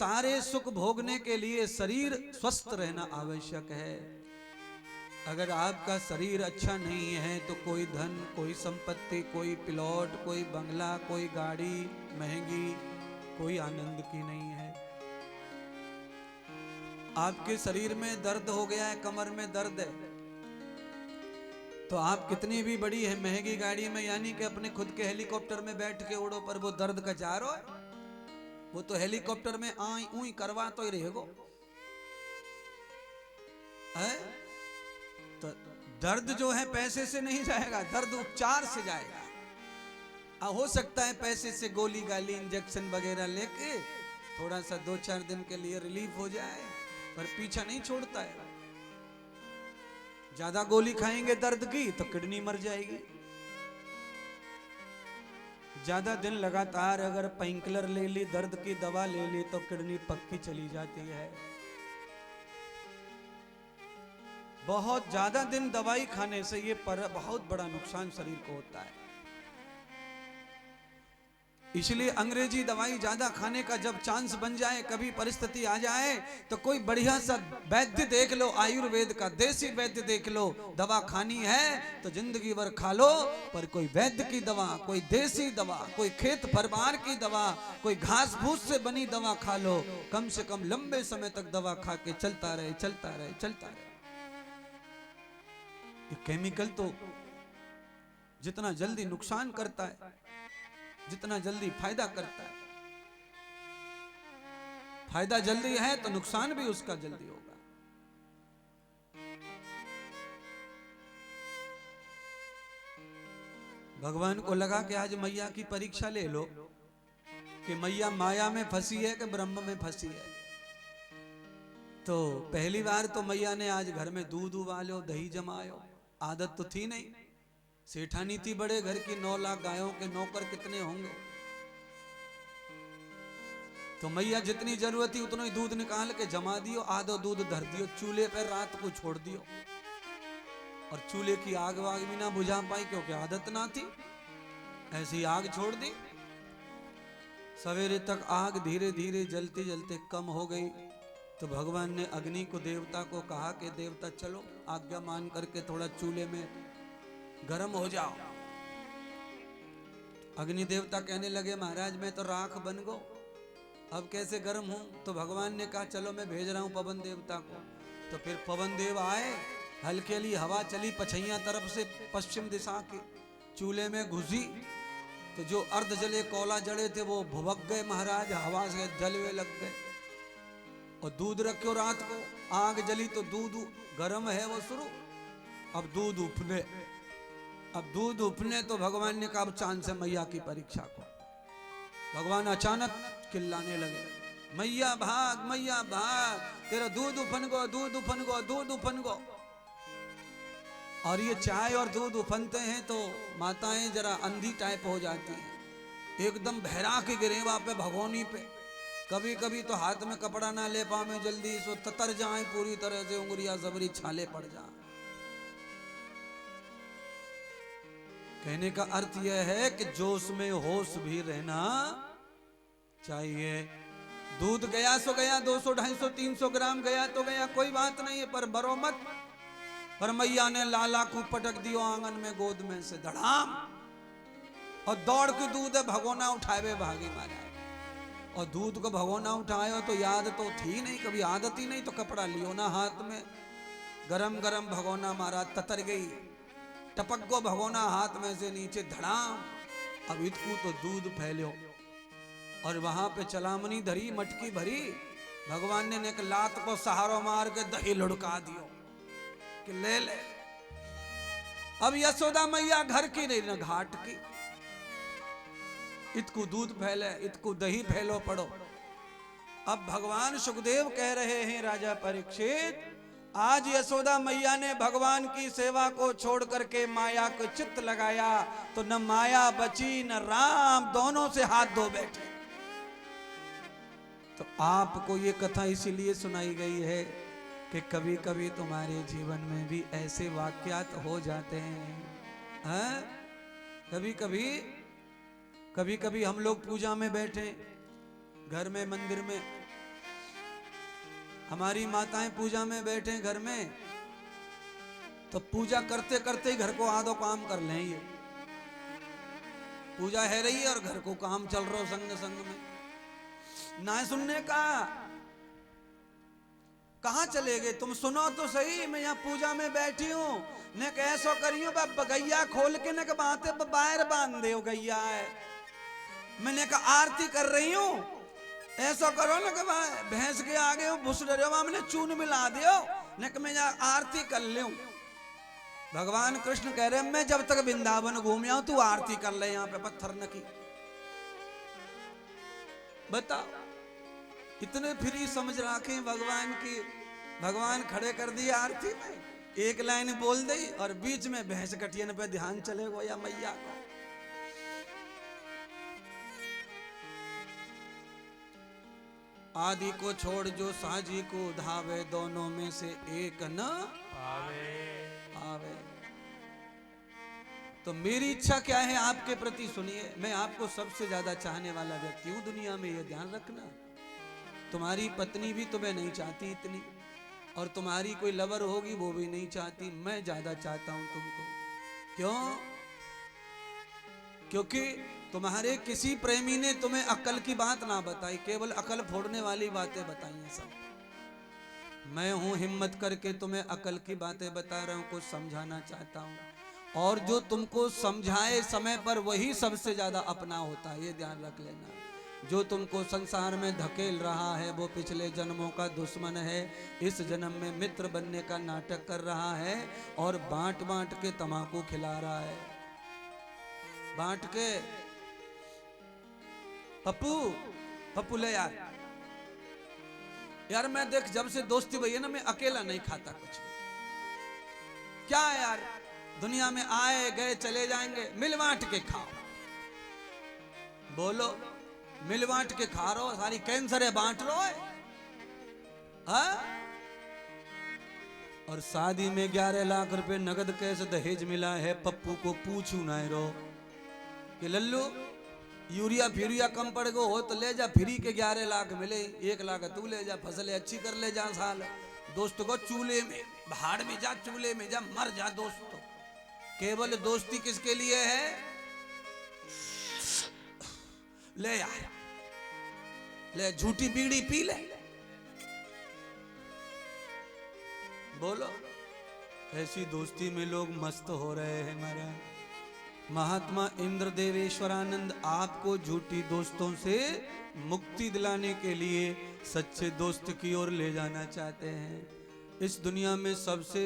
सारे सुख भोगने के लिए शरीर स्वस्थ रहना आवश्यक है। अगर आपका शरीर अच्छा नहीं है तो कोई धन, कोई संपत्ति, कोई प्लॉट, कोई बंगला, कोई गाड़ी महंगी, कोई आनंद की नहीं है। आपके शरीर में दर्द हो गया है, कमर में दर्द है, तो आप कितनी भी बड़ी है महंगी गाड़ी में, यानी कि अपने खुद के हेलीकॉप्टर में बैठ के उड़ो, पर वो दर्द का चारो है। वो तो हेलीकॉप्टर में आई ऊई करवा तो ही रहेगो है। तो दर्द जो है पैसे से नहीं जाएगा, दर्द उपचार से जाएगा। हो सकता है पैसे से गोली गाली इंजेक्शन वगैरह लेके थोड़ा सा 2-4 दिन के लिए रिलीफ हो जाए, पर पीछा नहीं छोड़ता है। ज्यादा गोली खाएंगे दर्द की तो किडनी मर जाएगी। ज्यादा दिन लगातार अगर पेनकिलर ले ली, दर्द की दवा ले ली, तो किडनी पक्की चली जाती है। बहुत ज्यादा दिन दवाई खाने से ये बहुत बड़ा नुकसान शरीर को होता है। इसलिए अंग्रेजी दवाई ज्यादा खाने का जब चांस बन जाए, कभी परिस्थिति आ जाए, तो कोई बढ़िया सा वैद्य देख लो, आयुर्वेद का देसी वैद्य देख लो। दवा खानी है तो जिंदगी भर खा लो, पर कोई वैद्य की दवा, कोई देसी दवा, कोई खेत परवार की दवा, कोई घास फूस से बनी दवा खा लो। कम से कम लंबे समय तक दवा खा के चलता रहे, चलता रहे, चलता रहे। ये केमिकल तो जितना जल्दी नुकसान करता है, जितना जल्दी फायदा करता है। फायदा जल्दी है तो नुकसान भी उसका जल्दी होगा। भगवान को लगा कि आज मैया की परीक्षा ले लो कि मैया माया में फंसी है कि ब्रह्म में फंसी है। तो पहली बार तो मैया ने आज घर में दूध उबालो, दही जमायो, आदत तो थी नहीं। सेठानी थी बड़े घर की, 9 लाख गायों के नौकर कितने होंगे। तो मैया जितनी जरूरत थी उतना ही दूध निकाल के जमा दियो, आधो दूध धर दियो चूल्हे पर, रात को छोड़ दियो। और चूल्हे की आग वाग भी ना बुझा पाई क्योंकि आदत ना थी, ऐसी आग छोड़ दी। सवेरे तक आग धीरे धीरे जलते जलते कम हो गई। तो भगवान ने अग्नि को, देवता को कहा कि देवता चलो आज्ञा मान करके थोड़ा चूल्हे में गर्म हो जाओ। अग्नि देवता कहने लगे महाराज मैं तो राख बन गो, अब कैसे गर्म हूं। तो भगवान ने कहा चलो मैं भेज रहा हूं पवन देवता को। तो फिर पवन देव आए, हल्की हल्की हवा चली पछैया तरफ से, पश्चिम दिशा के चूल्हे में घुसी। तो जो अर्ध जले कोला जड़े थे वो भुभक गए महाराज, हवा से जलवे लग गए। और दूध रखो रात को, आग जली तो दूध गर्म है वो शुरू। अब दूध उफने, अब दूध उफने तो भगवान ने कहा चांद से मैया की परीक्षा को। भगवान अचानक चिल्लाने लगे, मैया भाग, मैया भाग, तेरा दूध उफन गो, दूध उफन गो, दूध उफन गो। और ये चाय और दूध उफनते हैं तो माताएं जरा अंधी टाइप हो जाती हैं, एकदम बहरा के गिरेवा पे, भगोनी पे। कभी कभी तो हाथ में कपड़ा ना ले पावे जल्दी, सो ततर जाए पूरी तरह से, उंगलियां सबरी छाले पड़ जाए। कहने का अर्थ यह है कि जोश में होश भी रहना चाहिए। दूध गया सो गया, 200, 250, 300 ग्राम गया तो गया, कोई बात नहीं है, पर बरो मत। पर मैया ने लाला को पटक दियो आंगन में गोद में से धड़ाम, और दौड़ के दूध है भगोना उठाए भागी मारा। और दूध को भगोना उठाए तो याद तो थी नहीं, कभी आदत ही नहीं, तो कपड़ा लियो ना हाथ में, गरम गरम भगोना मारा, ततर गई, टपक गो भगोना हाथ में से नीचे धड़ाम। अब इतकू तो दूध फैलो, और वहां पे चलामनी धरी, मटकी भरी। भगवान ने एक लात को सहारो मार के दही लुढ़का दियो कि ले ले। अब यशोदा मैया घर की नहीं न घाट की, इतकू दूध फैले, इतकू दही फैलो पड़ो। अब भगवान सुखदेव कह रहे हैं राजा परीक्षित, आज यशोदा मैया ने भगवान की सेवा को छोड़ करके माया को चित्त लगाया, तो न माया बची न राम, दोनों से हाथ धो बैठे। तो आपको ये कथा इसीलिए सुनाई गई है कि कभी कभी तुम्हारे जीवन में भी ऐसे वाक्यात हो जाते हैं। कभी कभी हम लोग पूजा में बैठे, घर में मंदिर में, हमारी माताएं पूजा में बैठे घर में, तो पूजा करते करते ही घर को आधो काम कर लें। ये पूजा है रही है और घर को काम चल रहा हो संग संग में। ना सुनने का, कहां चले गए तुम? सुनो तो सही, मैं यहाँ पूजा में बैठी हूं, ने कैसो करियो गैया खोल के ने बातें बाहर बांध दे गैया है। मैंने कहा आरती कर रही हूं, ऐसा करो ना कि भैंस के आगे भूस डरे मैंने चून मिला दियो, ने मैं आरती कर लूं। भगवान कृष्ण कह रहे मैं जब तक वृंदावन घूम आऊं तू आरती कर ले यहाँ पे पत्थर न की। बताओ, इतने फ्री समझ रखे भगवान की। भगवान खड़े कर दिए आरती में, एक लाइन बोल दी और बीच में भैंस कटियन पे ध्यान चले गो या मैया को। आदि को छोड़ जो साजी को धावे, दोनों में से एक न आवे। तो मेरी इच्छा क्या है आपके प्रति सुनिए। मैं आपको सबसे ज्यादा चाहने वाला व्यक्ति हूं दुनिया में, यह ध्यान रखना। तुम्हारी पत्नी भी तुम्हें नहीं चाहती इतनी, और तुम्हारी कोई लवर होगी वो भी नहीं चाहती। मैं ज्यादा चाहता हूं तुमको। क्यों? क्योंकि तुम्हारे किसी प्रेमी ने तुम्हें अक्ल की बात ना बताई, केवल अकल फोड़ने वाली बातें बताई हैं सब। मैं हूं हिम्मत करके तुम्हें अकल की बातें बता रहा हूं, कुछ समझाना चाहता हूं। और जो तुमको समझाए समय पर वही सबसे ज्यादा अपना होता है, ये ध्यान रख लेना। जो तुमको संसार में धकेल रहा है वो पिछले जन्मों का दुश्मन है, इस जन्म में मित्र बनने का नाटक कर रहा है और बांट बांट के तम्बाकू खिला रहा है। बांट के पप्पू पप्पू ले यार, यार मैं देख जब से दोस्ती भई है ना, मैं अकेला नहीं खाता कुछ। क्या है यार, दुनिया में आए गए चले जाएंगे, मिल बांट के खाओ। बोलो, मिल बांट के खा रहे हो, सारी कैंसर है बांट लो है? और शादी में 11 लाख रुपए नगद कैसे दहेज मिला है, पप्पू को पूछू ना रो कि लल्लू यूरिया फिरिया कम पड़ गो हो तो ले जा, फ्री के 11 लाख मिले, 1 लाख तू ले जा, फसलें अच्छी कर ले जा साल। दोस्त को चूल्हे में भाड़ में जा, चूल्हे में जा, मर जा दोस्त। केवल दोस्ती किसके लिए है? ले यार, ले झूठी बीड़ी पी ले। बोलो, ऐसी दोस्ती में लोग मस्त हो रहे हैं महाराज। महात्मा इंद्रदेवेश्वरानंद आपको झूठी दोस्तों से मुक्ति दिलाने के लिए सच्चे दोस्त की ओर ले जाना चाहते हैं। इस दुनिया में सबसे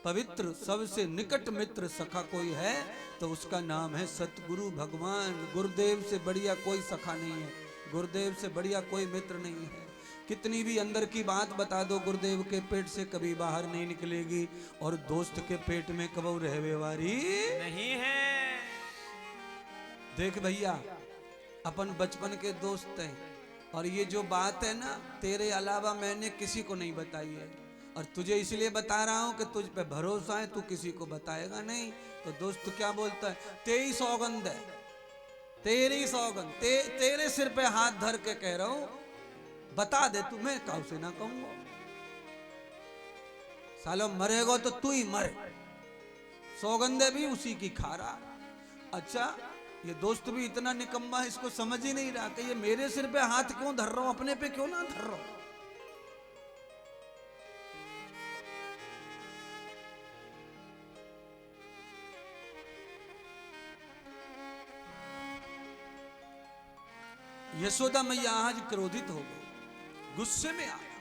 पवित्र, सबसे निकट मित्र सखा कोई है तो उसका नाम है सतगुरु भगवान। गुरुदेव से बढ़िया कोई सखा नहीं है, गुरुदेव से बढ़िया कोई मित्र नहीं है। कितनी भी अंदर की बात बता दो, गुरुदेव के पेट से कभी बाहर नहीं निकलेगी, और दोस्त के पेट में कबू रहवे वारी नहीं है। देख भैया, अपन बचपन के दोस्त हैं, और ये जो बात है ना, तेरे अलावा मैंने किसी को नहीं बताई है, और तुझे इसलिए बता रहा हूं कि तुझ पे भरोसा है, तू किसी को बताएगा नहीं। तो दोस्त क्या बोलता है, तेरी सौगंध है, तेरी सौगंध, तेरे सिर पे हाथ धर के कह रहा हूं, बता दे तू, मैं काऊ से ना कहूंगा। सालो मरेगा तो तू ही मरे, सौगंधे भी उसी की खा रहा। अच्छा, ये दोस्त भी इतना निकम्मा है, इसको समझ ही नहीं रहा कि ये मेरे सिर पे हाथ क्यों धर रहा हूं, अपने पे क्यों ना धर रहा हूं। यशोदा मैया आज क्रोधित हो गई, गुस्से में आया।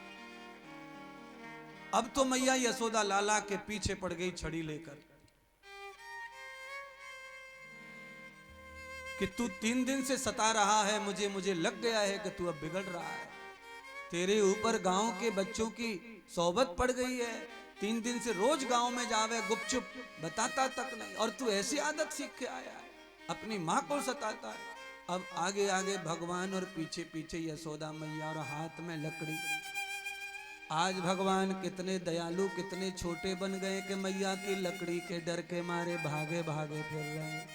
अब तो मैया यशोदा लाला के पीछे पड़ गई छड़ी लेकर कि तू 3 दिन से सता रहा है मुझे, मुझे लग गया है कि तू अब बिगड़ रहा है। तेरे ऊपर गांव के बच्चों की सोबत पड़ गई है, 3 दिन से रोज गांव में जावे गुपचुप, बताता तक नहीं, और तू ऐसी आदत सीख के आया है, अपनी मां को सताता है। अब आगे आगे भगवान और पीछे पीछे यशोदा मैया और हाथ में लकड़ी। आज भगवान कितने दयालु, कितने छोटे बन गए कि मैया की लकड़ी के डर के मारे भागे भागे फिर रहे हैं।